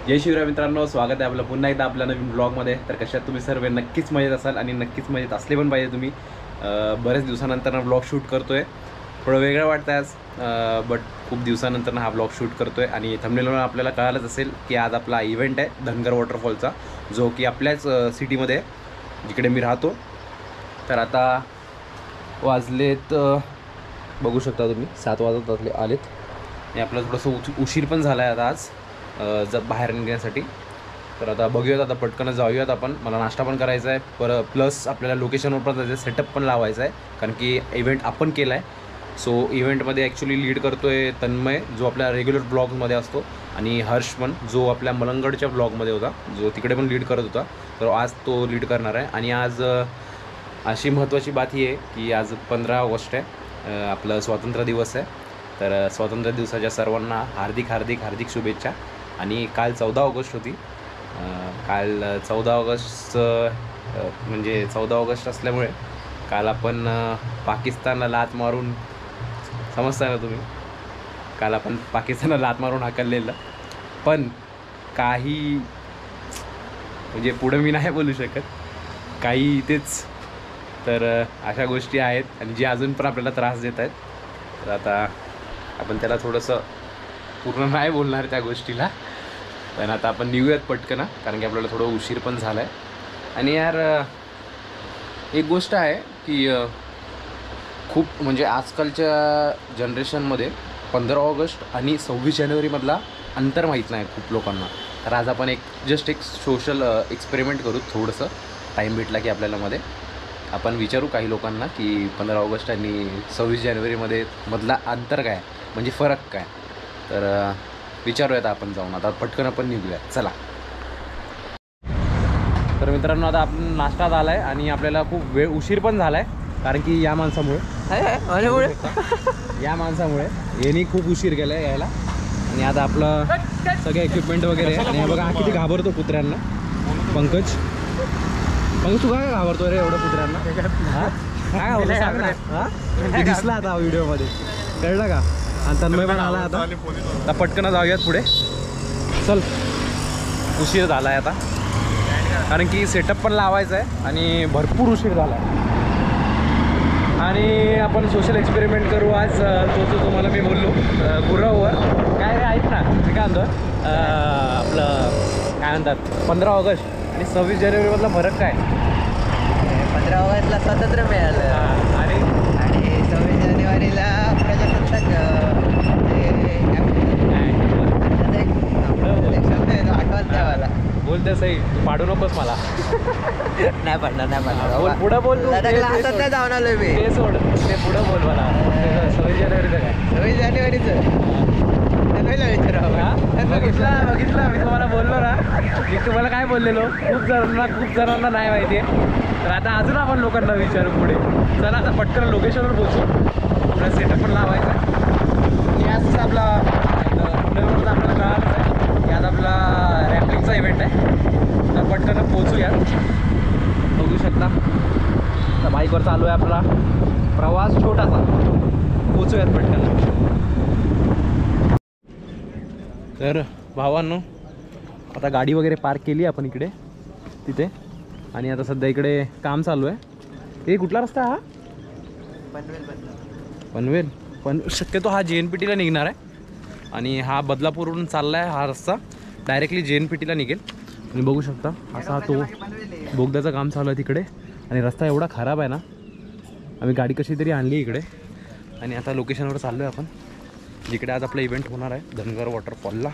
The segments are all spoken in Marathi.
जय शिवराय मित्रांनो, स्वागत आहे आपलं पुन्हा एकदा आपल्या नवीन ब्लॉगमध्ये। तर कशात तुम्ही सर्व नक्कीच मजेत असाल आणि नक्कीच मजेत असले पण पाहिजे तुम्ही। बरेच दिवसानंतर ब्लॉग शूट करतोय, थोडं वेगळं वाटतं आज, बट खूप दिवसानंतर हा ब्लॉग शूट करतोय। आणि थंबनेलवरून आपल्याला कळालंच असेल की आज आपला इव्हेंट आहे धनगर वॉटरफॉलचा, जो की आपल्याच सिटीमध्ये जिकडे मी राहतो। तर आता वाजलेत बघू शकता तुम्ही 7 वाजत आलेत आणि आपलं थोडंसं उशीर पण झाला आहे आता आज बाहेर निघण्यासाठी। तर आता बघूयात, आता पटकन जाऊयात आपण। मला नाश्ता पण करायचा आहे, प्लस आपल्याला लोकेशनवर पण जायचं आहे, सेटअप पण लावायचा आहे, कारण की इव्हेंट आपण केला आहे। सो इव्हेंटमध्ये ॲक्च्युली लीड करतो आहे तन्मय, जो आपल्या रेग्युलर ब्लॉगमध्ये असतो, आणि हर्ष पण, जो आपल्या मलंगडच्या ब्लॉगमध्ये होता, जो तिकडे पण लीड करत होता। तर आज तो लीड करणार आहे। आणि आज अशी महत्त्वाची बात ही आहे की आज 15 ऑगस्ट आहे, आपलं स्वातंत्र्य दिवस आहे। तर स्वातंत्र्य दिवसाच्या सर्वांना हार्दिक हार्दिक हार्दिक शुभेच्छा। आणि काल 14 ऑगस्ट होती, काल 14 ऑगस्ट म्हणजे 14 ऑगस्ट असल्यामुळे काल आपण पाकिस्तानला लात मारून, समजता ना तुम्ही, काल आपण पाकिस्तानला लात मारून हाकललेलं। पण काही म्हणजे पुढं मी नाही बोलू शकत, काही इथेच तर अशा गोष्टी आहेत आणि जे अजून पण आपल्याला त्रास देत आहेत। तर आता आपण त्याला थोडंसं पूर्ण नाही बोलणार त्या गोष्टीला, पण आता आपण निघूयात पटकन, कारण की आपल्याला थोडं उशीर पण झाला आहे। आणि यार एक गोष्ट आहे की खूप म्हणजे आजकालच्या जनरेशनमध्ये 15 ऑगस्ट आणि 26 जानेवारीमधला अंतर माहीत नाही खूप लोकांना। तर आज आपण जस्ट एक सोशल एक्सपेरिमेंट करू, थोडंसं टाईम भेटला की आपल्याला मध्ये आपण विचारू काही लोकांना की 15 ऑगस्ट आणि 26 जानेवारीमध्ये मधला अंतर काय, म्हणजे फरक काय। तर विचारूयात आपण जाऊन, आता पटकन आपण निघूया, चला। तर मित्रांनो, आता आपण नाश्ता झाला आहे आणि आपल्याला खूप उशीर पण झाला आहे, कारण की या माणसामुळे या माणसामुळे यांनी खूप उशीर केला आहे यायला। आणि आता आपलं सगळे इक्विपमेंट वगैरे, आणि बघा हा किती घाबरतो कुत्र्यांना। पंकज तू काय घाबरतो रे एवढं कुत्र्यांना? काय घाबरतो सांग ना? हां दिसला आता व्हिडिओमध्ये, कळलं का? आणि तन्मय पण आला आता पटकन जाऊयात पुढे, चल। उशीर झाला आहे आता, कारण की सेटअप पण लावायचं आहे आणि भरपूर उशीर झाला आहे। आणि आपण सोशल एक्सपेरिमेंट करू आज, तो तुम्हाला मी बोललो गुरावर काय रे, ऐक ना मी काय म्हणतो, आपलं काय म्हणतात 15 ऑगस्ट आणि 26 जानेवारीमधला फरक काय? 15 ऑगस्टला स्वातंत्र्य मिळालं आणि 26 जानेवारीला प्रजासत्ताक आठवत नाही मला। बोलते सही, तू पाडू नकोस मला। नाही पडणार बोल, पुढं बोल, लडाखला जाऊन आलोय मी। ते सोड, ते पुढं बोल मला। 26 जानेवारीचं काय? 26 जानेवारीचं बघितलं मी तुम्हाला बोललो ना, मी तुम्हाला काय बोललेलो, खूप जणांना नाही माहिती आहे। तर आता अजून आपण लोकांना विचारू पुढे, चला आता पटकन लोकेशनवर पोहोचू, पुढे सेटअप पण लावायचा आहे। आणि आज आपला पुण्यावरच आपल्याला कळालंच आहे की आज आपला रॅपलिंगचा इव्हेंट आहे। तर पटकन पोहोचूया, बघू शकता तर बाईकवर चालू आहे आपला प्रवास छोटासा, पोहोचूयात पटकन। तर भावांनो, आता गाडी वगैरे पार्क केली आपण इकडे तिथे, आणि आता सध्या इकडे काम चालू आहे। हे कुठला रस्ता हा? पनवेल पण शक्यतो हा JNPTला निघणार आहे, आणि हा बदलापूरवरून चालला आहे हा रस्ता, डायरेक्टली JNPTला निघेल। तुम्ही बघू शकता असा तो बोगद्याचं काम चालू आहे तिकडे, आणि रस्ता एवढा खराब आहे ना, आम्ही गाडी कशी तरी आणली इकडे, आणि आता लोकेशनवर चाललो आहे आपण, जिकडे आज आपला इव्हेंट होणार आहे धनगर वॉटरफॉलला।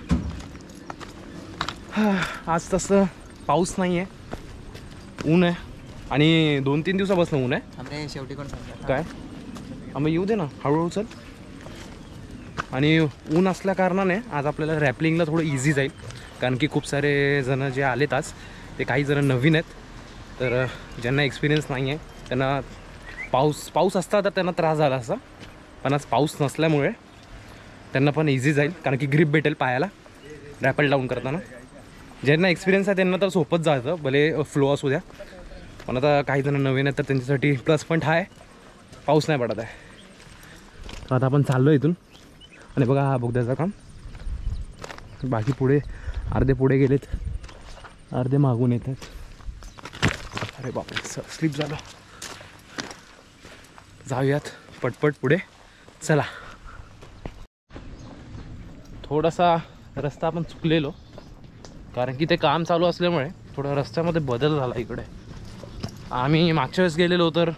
आज तसं पाऊस नाही आहे, ऊन आहे, आणि 2-3 दिवसापासून ऊन आहे। शेवटी कोण सांगतात काय आम्ही येऊ दे ना, हळूहळू चल। आणि ऊन असल्या कारणाने आज आपल्याला रॅपलिंगला थोडं इझी जाईल, कारण की खूप सारे जण जे आलेत आज, ते काही जण नवीन आहेत, तर ज्यांना एक्सपिरियन्स नाही आहे त्यांना पाऊस असता तर त्यांना त्रास झाला असता, पण आज पाऊस नसल्यामुळे त्यांना पण इझी जाईल, कारण की ग्रिप भेटेल पायाला रॅपल डाऊन करताना। ज्यांना एक्सपिरियन्स आहे त्यांना तर सोपंच जायचं, भले फ्लो असू द्या, पण आता काही जण नवीन आहेत तर त्यांच्यासाठी प्लस पॉईंट हा आहे, पाऊस नाही पडत आहे। आता आपण चाललो इथून, आणि बघा हा बोगद्याचं काम, बाकी पुढे अर्धे पुढे गेलेत, अर्धे मागून येतात. अरे बापरे, स्लिप झालं. जाऊयात पटपट पुढे. चला. थोडासा रस्ता आपण चुकलेलो, कारण की ते काम चालू असल्यामुळे थोडा रस्त्यामध्ये बदल झाला इकडे. आम्ही मागच्या वेळेस गेलेलो तर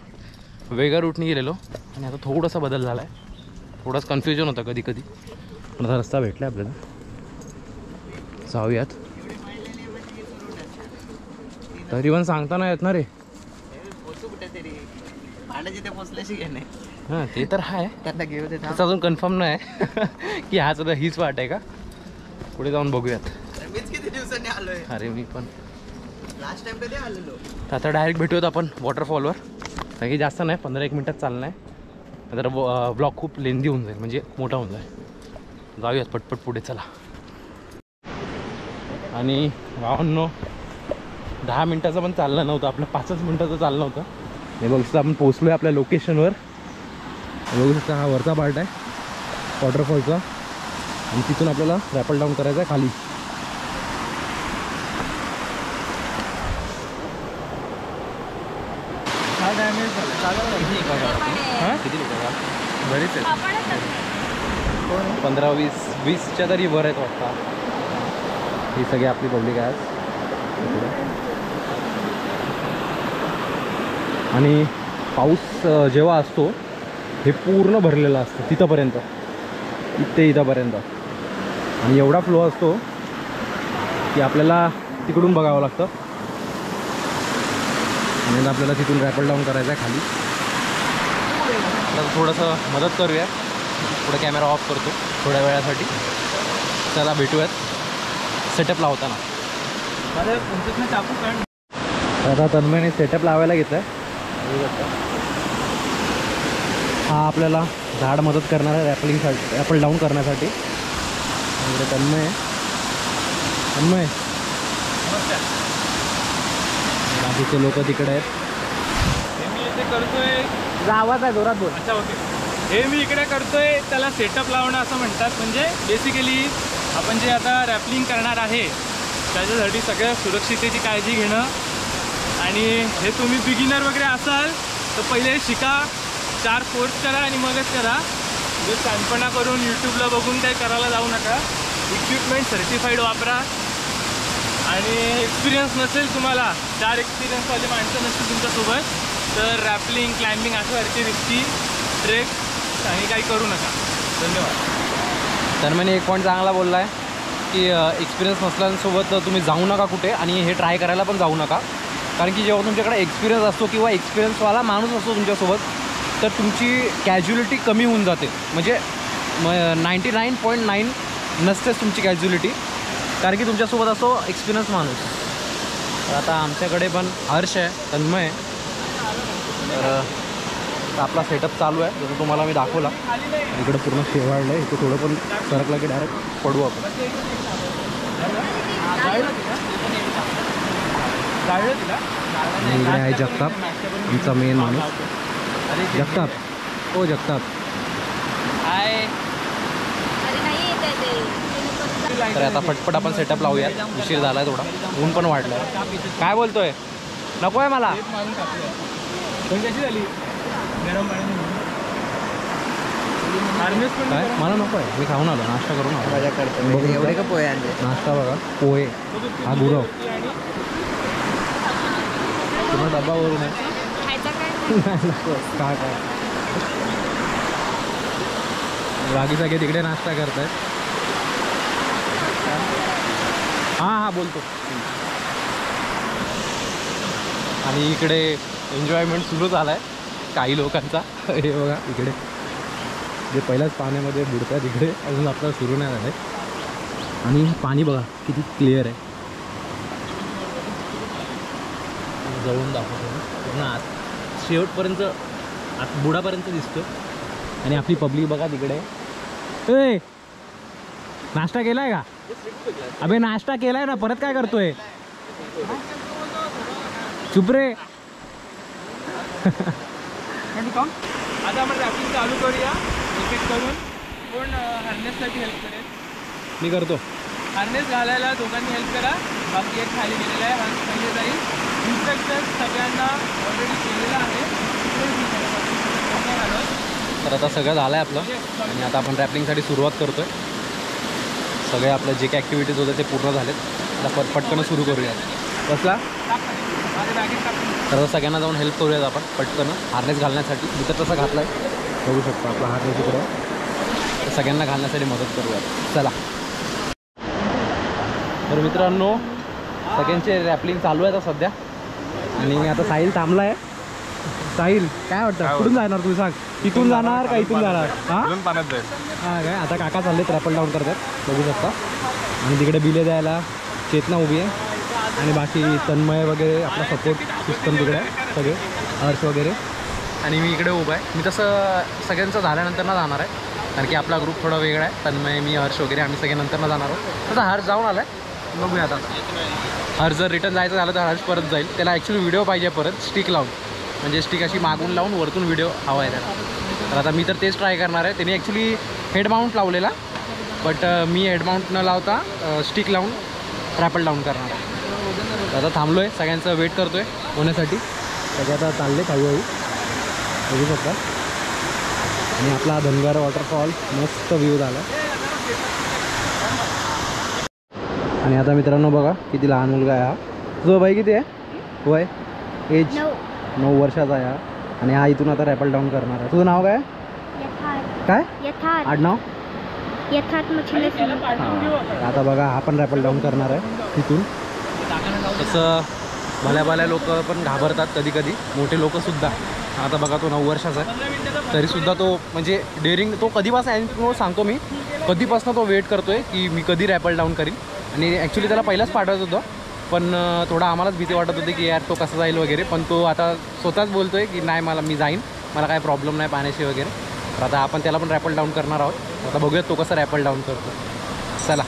वेगळ्या रूटने गेलेलो आणि आता थोडासा बदल झाला आहे. थोडासा कन्फ्युजन होता कधी कधी, पण आता रस्ता भेटला आपल्याला. जाऊयात. तरी पण सांगता नाही येत ना रे. हां ते तर आहे, त्यांना घेऊ दे. त्याचं अजून कन्फर्म नाही की हाच आता हीच वाट आहे का. पुढे जाऊन बघूयात. मीच किती दिवसांनी आलोय. अरे मी पण लास्ट टाइम कधी आलेलो. तर आता डायरेक्ट भेटूयात आपण वॉटरफॉलवर. कारण की जास्त नाही, 15-1 मिनटात चाललं आहे. तर ब्लॉग खूप लेंदी होऊन जाईल, म्हणजे मोठा होऊन जाईल. जाऊयात पटपट पुढे. चला. आणि भावांनो, 10 मिनटाचं पण चाललं नव्हतं आपलं, 5च मिनटाचं चाललं नव्हतं. हे बघू शकता आपण पोहोचलो आहे आपल्या लोकेशनवर. बघू शकता हा वरचा पार्ट आहे वॉटरफॉलचा, आणि तिथून आपल्याला रॅपल डाऊन करायचं आहे खाली. किती लोक बरेच आहेत, 15-20च्या तरी वर आहेत वाटतं. ही सगळी आपली पब्लिक आहे. आणि पाऊस जेव्हा असतो हे पूर्ण भरलेलं असतं तिथंपर्यंत, इथंपर्यंत. आणि एवढा फ्लो असतो की आपल्याला तिकडून बघावं लागतं. आणि आपल्याला तिथून रॅपल डाऊन करायचं आहे खाली. तर थोडंसं मदत करूया. पुढे कॅमेरा ऑफ करतो थोड्या वेळासाठी. चला भेटूयात सेटअप लावताना. आता तन्मयने सेटअप लावायला घेतलं आहे. हा आपल्याला झाड मदत करणार आहे रॅपलिंगसाठी, रॅपल डाऊन करण्यासाठी. इकडे तन्मय बाकीचे लोक तिकडे आहेत. हे मी इथे करतोय, आवाज आहे जोरात बोल. अच्छा ओके. हे मी इकडे करतोय त्याला सेटअप लावणं असं म्हणतात. म्हणजे बेसिकली आपण जे आता रॅपलिंग करणार आहे त्याच्यासाठी सगळ्या सुरक्षिततेची काळजी घेणं. आणि हे तुम्ही बिगिनर वगैरे असाल तर पहिले शिका, 4 कोर्स करा आणि मगच करा. म्हणजे शहाणपणा करून यूट्यूबला बघून काही करायला जाऊ नका. इक्विपमेंट सर्टिफाईड वापरा. आणि एक्सपिरियन्स नसेल तुम्हाला, 4 एक्सपिरियन्सवाले माणसं नसतील तुमच्यासोबत, तर रॅपलिंग, क्लाइम्बिंग अशासारखी रिस्की ट्रेक आणि काही करू नका. धन्यवाद. तन्मयने एक पॉईंट चांगला बोलला आहे की एक्सपिरियन्स नसल्यासोबत तुम्ही जाऊ नका कुठे, आणि हे ट्राय करायला पण जाऊ नका. कारण की जेव्हा तुमच्याकडे एक्सपिरियन्स असतो किंवा एक्सपिरियन्सवाला माणूस असतो तुमच्यासोबत, तर तुमची कॅज्युलिटी कमी होऊन जाते. म्हणजे 99.9 नसतेच तुमची कॅज्युलिटी, कारण की तुमच्यासोबत असतो एक्सपिरियन्स माणूस. तर आता आमच्याकडे पण हर्ष आहे, तन्मय आहे. तर आपला सेटअप चालू आहे, जसं तुम्हाला मी दाखवला. इकडं पूर्ण शेवाळलं आहे, इथे थोडं पण सरकलं की डायरेक्ट पडू आपण. इकडे आहे जगताप, आमचा मेन माणूस. जगताप, हो जगताप. तर आता पटपट आपण सेटअप लावूयात, उशीर झाला आहे थोडा, ऊन पण वाढलं आहे. काय बोलतोय, नको आहे मला. कशी झाली गरम पाणी काय मला नको आहे, मी खाऊन आलो, नाश्ता करून आलो. मजा करतो. एवढे का पोहे आणले? नाश्ता बघा, पोहे, हा गुरव पूर्ण डब्बावरून आहे. काय बाकी सगळे तिकडे नाश्ता करतायत. हां बोलतो. आणि इकडे एन्जॉयमेंट सुरू झाला आहे काही लोकांचा. हे बघा इकडे जे पहिल्याच पाण्यामध्ये बुडतात, इकडे अजून आपल्याला सुरू नाही झालं आहे. आणि पाणी बघा किती क्लिअर आहे. जवळून दाखवतो पूर्ण आत शेवटपर्यंत, आत बुडापर्यंत दिसतो. आणि आपली पब्लिक बघा तिकडे. ए नाश्ता केलाय का? अबे नाश्ता केलाय ना, परत काय करतोय? चुप रे. आता आपण रॅपिंग चालू करूया. टिकीट करून कोण हार्नेससाठी हेल्प करेल? मी करतो. हार्नेस घालायला दोघांनी हेल्प करा. बाकी एक खाली गेलेला आहे, हा पहिले जाईल. इन्स्ट्रक्शन सगळ्यांना ऑलरेडी केलेलं आहे. तर आता सगळं झालं आहे आपलं आणि आता आपण रॅपलिंगसाठी सुरुवात करतो आहे. सगळे आपलं जे काही ॲक्टिव्हिटीज होते ते पूर्ण झालेत. आता पटकन सुरू करूयात. कसला तर सगळ्यांना जाऊन हेल्प करूयात आपण पटकन हार्नेस घालण्यासाठी. मी तर तसं घातला आहे, बघू शकतो आपला हार्नेस इकडं. तर सगळ्यांना घालण्यासाठी मदत करूयात. चला. तर मित्रांनो सगळ्यांचे रॅपलिंग चालू आहे आता सध्या आणि आता साहिल थांबला आहे. साहिल काय वाटतं कुठून जाणार तुम्ही सांग? इथून जाणार का इथून जाणार? हां पाण्यात जाईल. हां काय आता काका चालले ट्रॅपल डाऊन करतात बघू शकता. आणि तिकडे बिले द्यायला चेतना उभी आहे आणि बाकी तन्मय वगैरे आपला सपोर्ट सिस्टम तिकडे आहे सगळे हर्ष वगैरे. आणि मी इकडे उभा आहे. मी तसं सगळ्यांचं झाल्यानंतर ना जाणार आहे कारण की आपला ग्रुप थोडा वेगळा आहे. तन्मय मी हर्ष वगैरे आम्ही सगळे नंतर ना जाणार आहोत. आता हर्ष जाऊन आला आहे, बघूया आता. हर्ष जर रिटर्न जायचं झालं तर हर्ष परत जाईल. त्याला ॲक्च्युली व्हिडिओ पाहिजे परत स्टिक लावून, म्हणजे स्टिक अशी मागून लावून वरतून व्हिडिओ हवा आहे त्याला. तर आता मी तर तेच ट्राय करणार आहे. त्याने ॲक्च्युली हेड माउंट लावलेला बट मी हेड माउंट न लावता स्टिक लावून ट्रॅपल डाऊन करणार आहे. आता थांबलो आहे, सगळ्यांचं वेट करतो आहे होण्यासाठी. सगळे आता चालले हळूहळू बघू शकता. आणि आपला धनगर वॉटरफॉल मस्त व्ह्यू झाला. आणि आता मित्रांनो बघा किती लहान मुलगा आहे हा. तुझं वय किती आहे? वय एज 9 वर्षाचा आहे हा. आणि हा इथून आता रॅपल डाऊन करणार आहे. तुझं नाव काय? काय आडनाव? आता बघा हा पण रॅपल डाऊन करणार आहे तिथून. तसं भल्या लोक पण घाबरतात कधी कधी, मोठे लोकसुद्धा. आता बघा तो 9 वर्षाचा आहे तरीसुद्धा तो म्हणजे डेअरिंग तो कधीपासून सांगतो मी कधीपासून तो वेट करतो आहे की मी कधी रॅपल डाऊन करीन. आणि ॲक्च्युली त्याला पहिलाच पाठवायचं होतं पण थोडा आम्हालाच भीती वाटत होती की यार तो कसा जाईल वगैरे. पण तो आता स्वतःच बोलतो आहे की नाही मी जाईन, मला काय प्रॉब्लेम नाही पाण्याशी वगैरे. तर आता आपण त्याला पण रॅपल डाऊन करणार आहोत. आता बघूयात तो कसा रॅपल डाऊन करतो. चला.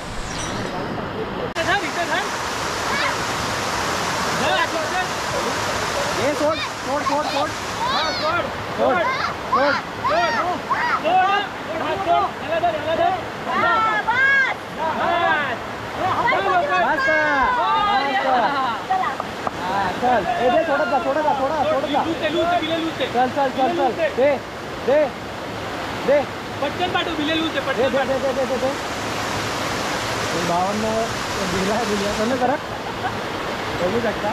चल सोडत जा चल दे पटकन पाठव बिले लूचे दे भावांना दिला करा बघू शकता.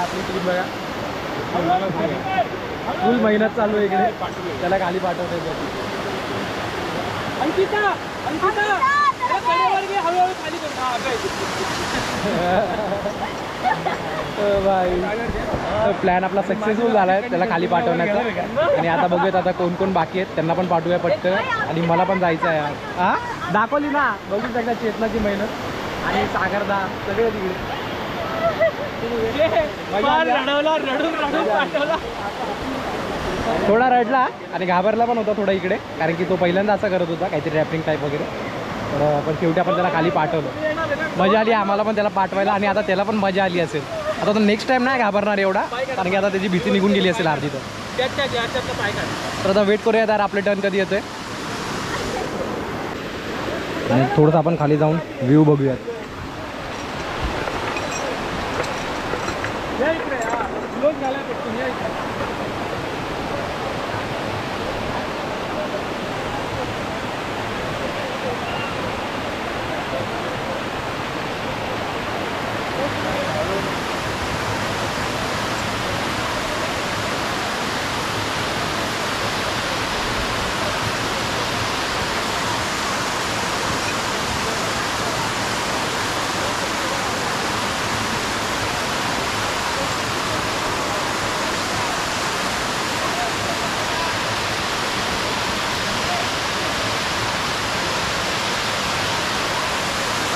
आपली ट्रीप बघा फुल मेहनत चालू आहे इकडे. त्याला खाली पाठवते प्लॅन आपला सक्सेसफुल झाला आहे त्याला खाली पाठवण्याचा. आणि आता बघूयात आता कोण कोण बाकी आहेत त्यांना पण पाठवूया पटकन. आणि मला पण जायचं आहे यार. हा दाखवली ना बघू शकता चेतनाची मेहनत आणि सागरदा सगळे तिकडे. थोडा रडला आणि घाबरला पण होता थोडा इकडे कारण की तो पहिल्यांदा असं करत होता काहीतरी रॅपिंग टाईप वगैरे. तर पण शेवटी आपण त्याला खाली पाठवलं. मजा आली आम्हाला पण त्याला पाठवायला आणि आता त्याला पण मजा आली असेल. आता तो नेक्स्ट टाइम नाही घाबरणार एवढा कारण की आता त्याची भीती निघून गेली असेल अर्धी. तर आता वेट करूया यार आपले टर्न कधी येतोय. आणि थोडंसं आपण खाली जाऊन व्ह्यू बघूयात.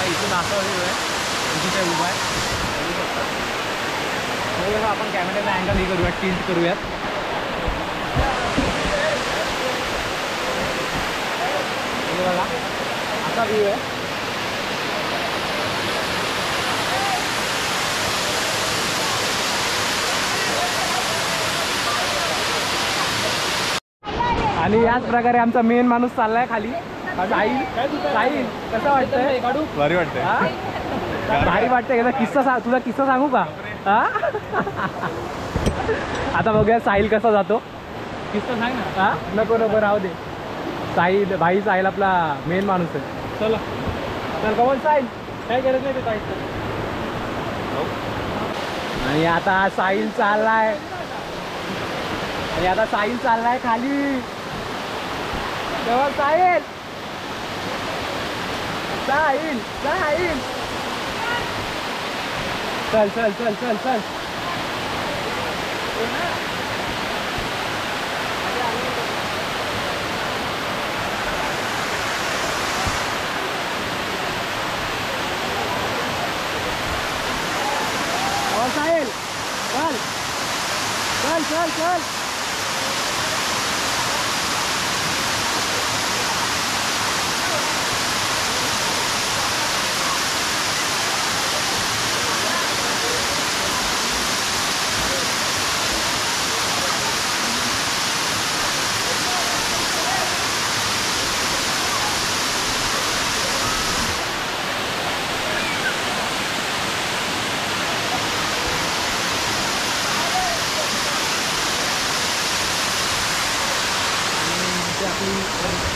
इथून असा व्ह्यू आहे इथे काय उभा आहे आपण कॅमेऱ्याचा अँगल हे करूयात टिल्ट करूयात. हे बघा असा व्ह्यू आहे. आणि याच प्रकारे आमचा मेन माणूस चाललाय खाली. साहिल कसं वाटतंय? भारी वाटतंय. भारी वाटतंय. तुझा किस्सा सांगू का? हा आता बघूया साहिल कसा जातो. किस्सा सांग ना. हा नको राहू दे. साहिल आपला मेन माणूस आहे. चला चल कमल साहिल. काय गरज नाही ते काय. आणि आता साहिल चाललाय खाली. तेव्हा साहिल चल. साहिल चल.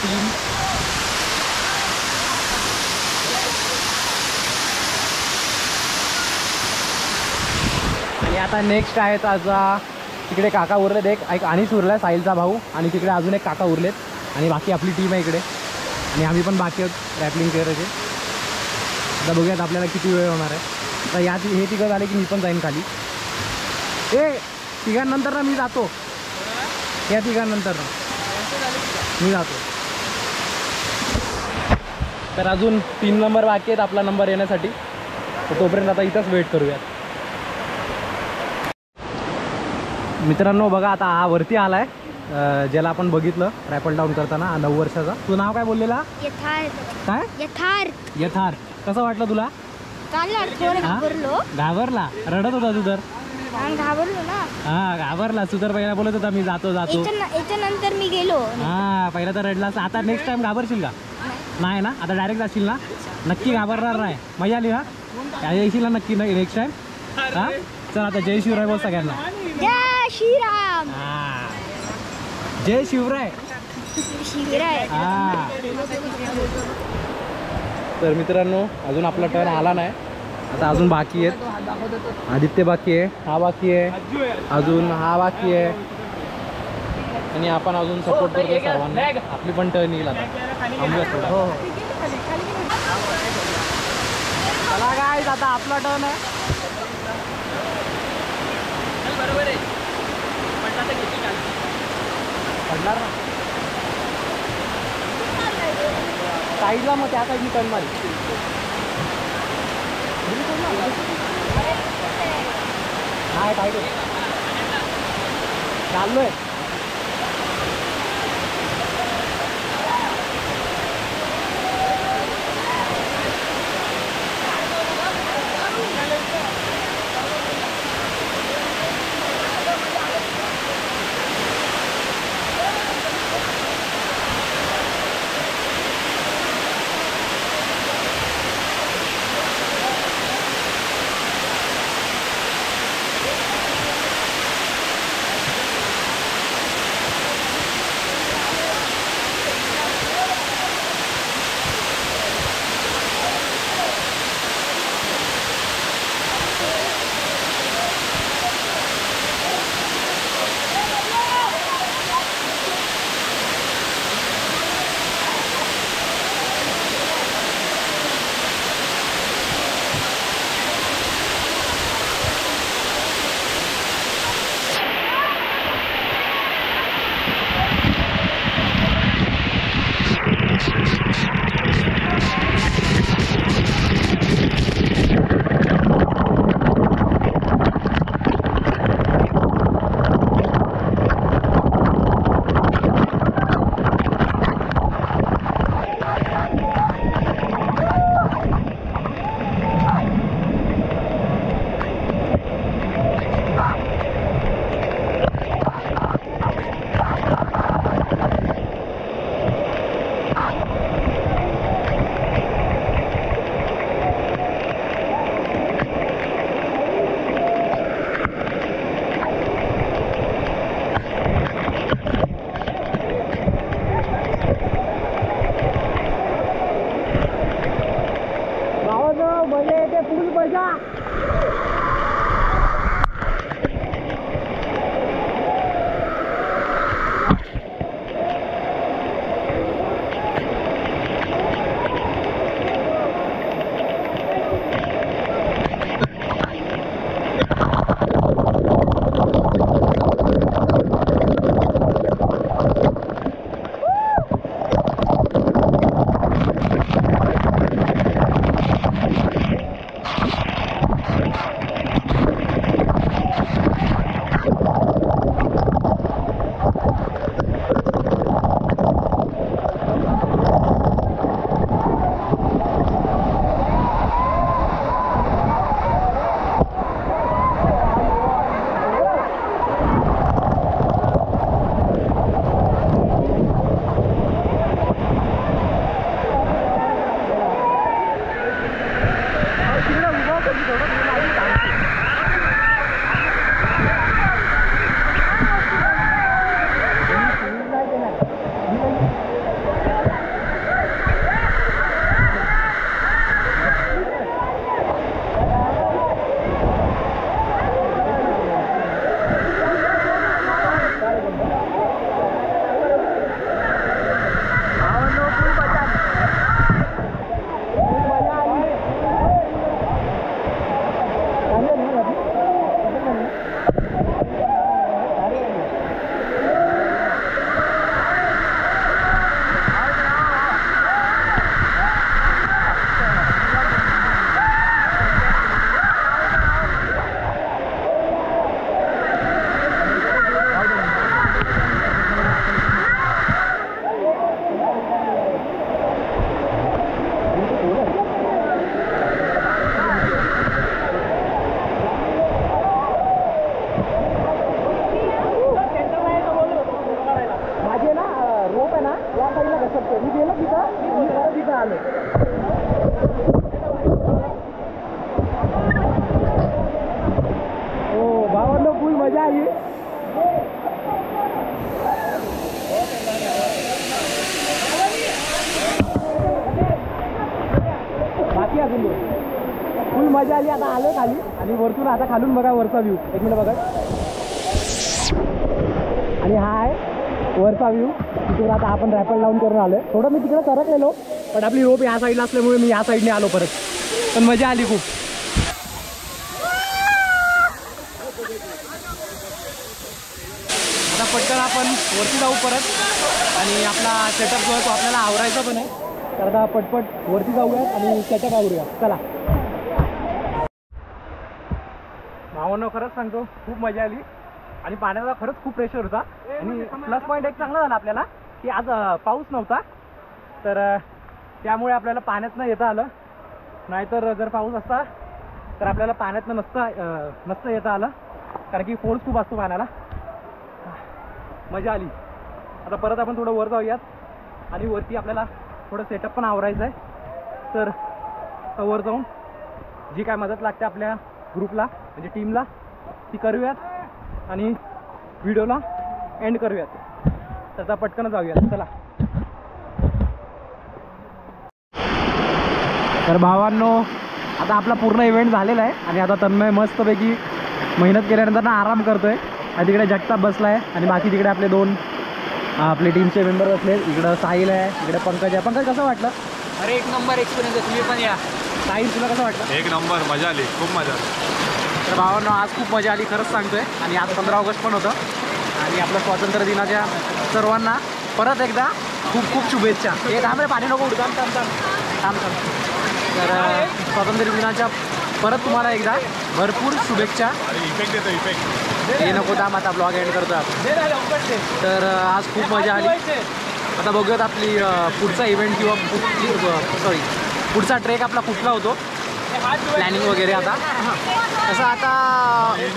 टीम आणि आता नेक्स्ट आहे ताजा. तिकडे काका उरलेत. एक अनिश उरलाय साहिलचा भाऊ. आणि तिकडे अजून एक काका उरलेत. आणि बाकी आपली टीम आहे इकडे. आणि आम्ही पण बाकी आहोत रॅपलिंग करायचे. आता बघूयात आपल्याला किती वेळ होणार आहे. तर हे तिघं झाले की मी पण जाईन खाली. तिघांनंतर ना मी जातो. या तिघांनंतर मी जातो. तर अजून 3 नंबर बाकी आहेत आपला नंबर येण्यासाठी. तर तोपर्यंत आता इथंच वेट करूयात. मित्रांनो बघा आता हा वरती आलाय. ज्याला आपण बघितलं रॅपल डाऊन करताना 9 वर्षाचा. तू नाव काय बोललेला? यथार्थ. कसं वाटलं तुला? घाबरला? रडत होता तू तर? घाबरलो ना. हा घाबरला. तू तर पहिला बोलत होता मी जातो. याच्यानंतर मी गेलो. हा पहिला तर रडलास. आता नेक्स्ट टाइम घाबरशील का? नाही ना. आता डायरेक्ट जाशील ना? नक्की घाबरणार नाही. मजा आली ना? येशील ना नक्की नेक्स्ट टाइम? हा चल आता जय शिवराय बोल सगळ्यांना. जय श्रीराम. हा जय शिवराय. हा तर मित्रांनो अजून आपला टर्न आला नाही. आता अजून बाकी आहेत. आदित्य बाकी आहे. हा बाकी आहे. अजून हा बाकी आहे. आणि आपण अजून सपोर्ट करतो सर्वांना. आपली पण टर्न येईल आता. हो चला गाईज आता आपला टर्न आहे. बरोबर आहे. पडणार ना साईडला. मग त्या साईडनी टर्न मारी. नाही काय चाललोय. फुल मजा आली. आता आलो खाली आणि वरतून आता खालून बघा वरचा व्ह्यू. एक मिनिट बघा. आणि हा आहे वरचा व्ह्यू. तिथून आता आपण रॅपल लावून करून आलोय. थोडं मी तिकडे सरकलेलो पण आपली रोप या साईडला असल्यामुळे मी या साईडने आलो परत. पण मजा आली खूप. आता पटकन आपण वरती जाऊ परत आणि आपला सेटअप जो आहे तो आपल्याला आवरायचा पण आहे. तर आता पटपट वरती जाऊयात आणि सेटअप आवरूया. चला. भावांनो खरंच सांगतो खूप मजा आली आणि पाण्याचा खरंच खूप प्रेशर होता. आणि प्लस पॉईंट एक चांगला झाला आपल्याला की आज पाऊस नव्हता तर त्यामुळे आपल्याला पाण्यातनं येता आलं. नाहीतर जर पाऊस असता तर आपल्याला पाण्यातनं नसतं येता आलं कारण की फोर्स खूप असतो पाण्याला. मजा आली. आता परत आपण थोडं वर जाऊयात आणि वरती आपल्याला थोडं सेटअप पण आवरायचं आहे. तर वर जाऊन जी काय मदत लागते आपल्या ग्रुपला म्हणजे टीमला ती करूयात आणि व्हिडिओला एंड करूयात. त्याचा पटकन जाऊयात. चला. तर भावांनो आता आपला पूर्ण इव्हेंट झालेला आहे आणि आता तन्मय मस्तपैकी मेहनत केल्यानंतर ना आराम करतोय. आणि तिकडे जगताप बसला आहे आणि बाकी तिकडे आपले दोन आपले टीमचे मेंबर बसले. इकडं साहिल आहे, इकडे पंकज आहे. पंकज कसं वाटलं? अरे एक नंबर एक्सपिरियन्स आहे. तुम्ही पण या. साहिल तुला कसं वाटलं? एक नंबर. मजा आली. खूप मजा आली. तर भावांनो आज खूप मजा आली खरंच सांगतोय. आणि आज 15 ऑगस्ट पण होतं आणि आपल्या स्वातंत्र्य दिनाच्या सर्वांना परत एकदा खूप खूप शुभेच्छा. हे थांब रे पाणी नको उडू. थांब. तर स्वातंत्र्य दिनाच्या परत तुम्हाला एकदा भरपूर शुभेच्छा. इफेक्ट येतो इफेक्ट. हे नको थांब. आता ब्लॉग एंड करतो आपण. तर आज खूप मजा आली. आता बघूयात आपली पुढचा इव्हेंट किंवा पुढचा ट्रेक आपला कुठला होतो प्लॅनिंग वगैरे. आता तसं आता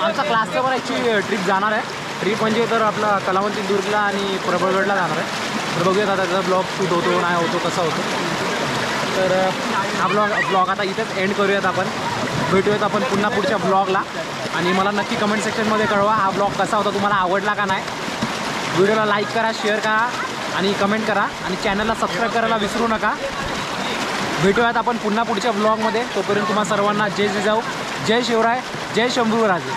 आमचा क्लासचा पण ॲक्च्युली ट्रिप जाणार आहे. ट्रिप म्हणजे तर आपला कलावंती दुर्गला आणि प्रबळगडला जाणार आहे. तर बघूयात आता त्याचा ब्लॉग शूट होतो नाही होतो कसा होतो. तर हा ब्लॉग आता इथेच एंड करूयात आपण. भेटूयात आपण पुन्हा पुढच्या ब्लॉगला. आणि मला नक्की कमेंट सेक्शनमध्ये कळवा हा ब्लॉग कसा होता, तुम्हाला आवडला का नाही. व्हिडिओला लाईक करा, शेअर करा आणि कमेंट करा आणि चॅनलला सबस्क्राईब करायला विसरू नका. भेटूयात आपण पुन्हा पुढच्या ब्लॉगमध्ये. तोपर्यंत तुम्हा सर्वांना जय जिजाऊ, जय शिवराय, जय शंभूराजे.